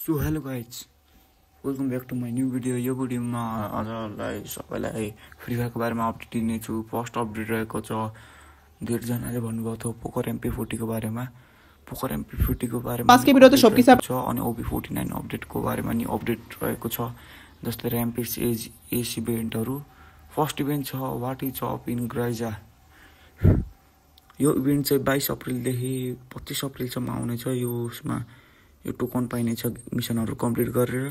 So hello guys, welcome back to my new video. यो भिडियोमा हजुरहरूलाई सबैलाई फ्री फायरको बारेमा अपडेट दिनेछु। फर्स्ट अपडेट रहेको छ, धेरैजनाले भन्नुभएको थियो पोकर MP40 बारेमा। पोकर MP40 बारेमा छ अनि OP49 अपडेटको बारेमा नि अपडेट रहेको छ। जस्तै र्याम्पेज एज इभेन्टहरू। फर्स्ट इभेन्ट छ वाट इज अप इन ग्राइजा। यो इभेन्ट चाहिँ 22 अप्रिलदेखि 25 अप्रिलसम्म आउनेछ। यो टोकन पाइनेछ मिसनहरू कम्प्लिट गरेर।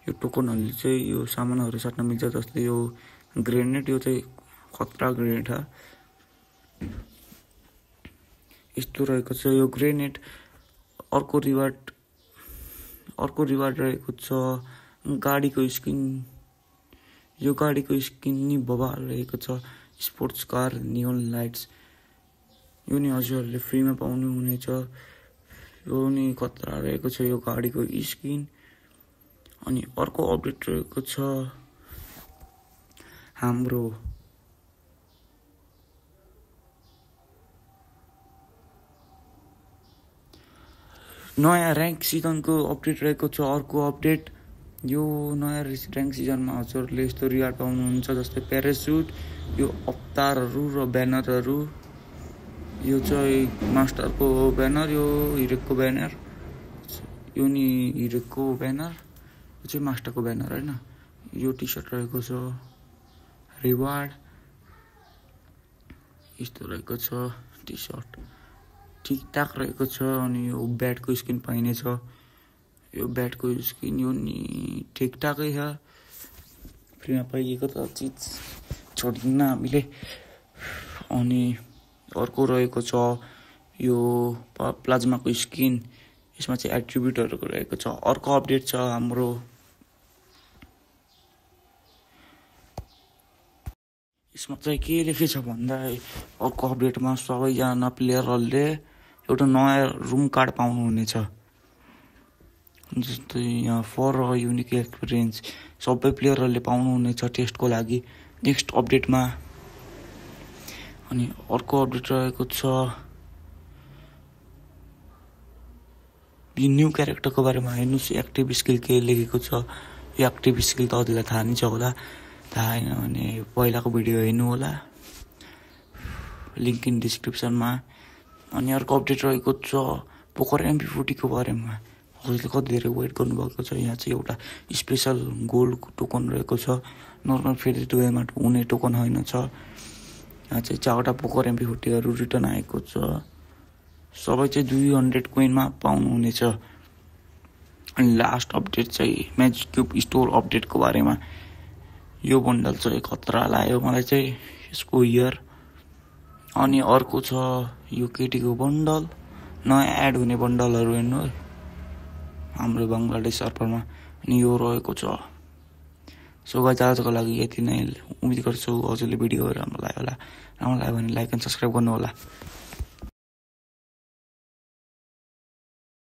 यो टोकनहरूले चाहिँ यो सामानहरू साट्न मिल्छ, जस्तै यो ग्रेनेड। यो चाहिँ खतरा ग्रेनेड हो। यस्तो रहेको छ यो ग्रेनेड। अर्को रिवार्ड रहेको छ गाडीको स्किन। यो गाडीको स्किन नि बबाल रहेको छ। Sports car neon lights. यो नि हजुरहरूले फ्रीमा पाउनु हुनेछ। यो नि खतरा रहेको छ यो गाडीको स्किन। अनि अर्को अपडेट रहेको छ हाम्रो नयाँ र्याङ्क सिजनको अपडेट रहेको छ। अर्को अपडेट यो नयाँ र्याङ्क सिजनमा हजुरहरूले यस्तो रिवार्ड पाउनुहुन्छ, जस्तै प्यारासुट, यो अवतारहरू र ब्यानरहरू। यो चाहिँ मास्टरको ब्यानर, यो हिरोको ब्यानर। यो नि हिरोको ब्यानर, यो चाहिँ मास्टरको ब्यानर होइन। यो टी सर्ट रहेको छ रिवार्ड। यस्तो रहेको छ टी सर्ट, ठिकठाक रहेको छ। अनि यो ब्याटको स्किन पाइनेछ। यो ब्याटको स्किन यो नि ठिकठाकै छ। फ्रीमा पाइएको त चिज छोडिदिन्न हामीले। अनि अर्को रहेको छ यो प्लाज्माको स्किन। यसमा चाहिँ एट्रिब्युटहरू रहेको छ। अर्को अपडेट छ हाम्रो यसमा चाहिँ के लेखेछ भन्दा, अर्को अपडेटमा सबैजना प्लेयरहरूले एउटा नयाँ रुम कार्ड पाउनुहुनेछ। जस्तै यहाँ फर अ युनिक एक्सपिरियन्स सबै प्लेयरहरूले पाउनुहुनेछ टेस्टको लागि नेक्स्ट अपडेटमा। अनि अर्को अपडेट रहेको छ यो न्यू क्यारेक्टरको बारेमा। हेर्नुहोस् एक्टिभ स्किल के लेखेको छ। यो एक्टिभ स्किल त अरूलाई थाहा नै छ होला। थाहा छैन भने पहिलाको भिडियो हेर्नु होला, लिङ्क इन डिस्क्रिप्सनमा। अनि अर्को अपडेट रहेको छ पोकर MP40 बारेमा। हजुरले कति धेरै वेट गर्नुभएको छ। यहाँ चाहिँ एउटा स्पेसल गोल्ड टोकन रहेको छ। नर्मल फेरि वेमा हुने टोकन होइन छ। यहाँ चाहिँ 4वटा पोकर MP40 रिटर्न आएको छ। सबै चाहिँ 200 कोइनमा पाउनुहुनेछ। अनि लास्ट अपडेट चाहिँ म्याजिक क्युब स्टोर अपडेटको बारेमा। यो बन्डल चाहिँ खतरा लाग्यो मलाई चाहिँ यसको इयर। अनि अर्को छ यो केटीको बन्डल, नयाँ एड हुने बन्डलहरू हेर्नु हाम्रो बङ्गलादेश सर्भरमा। अनि यो रहेको छ। सो गाइस, आजको लागि यति नै। उम्मेद गर्छु हजुरले भिडियो राम्रो लाग्यो होला। राम्रो लाग्यो भने लाइक एन्ड सब्सक्राइब गर्नु होला।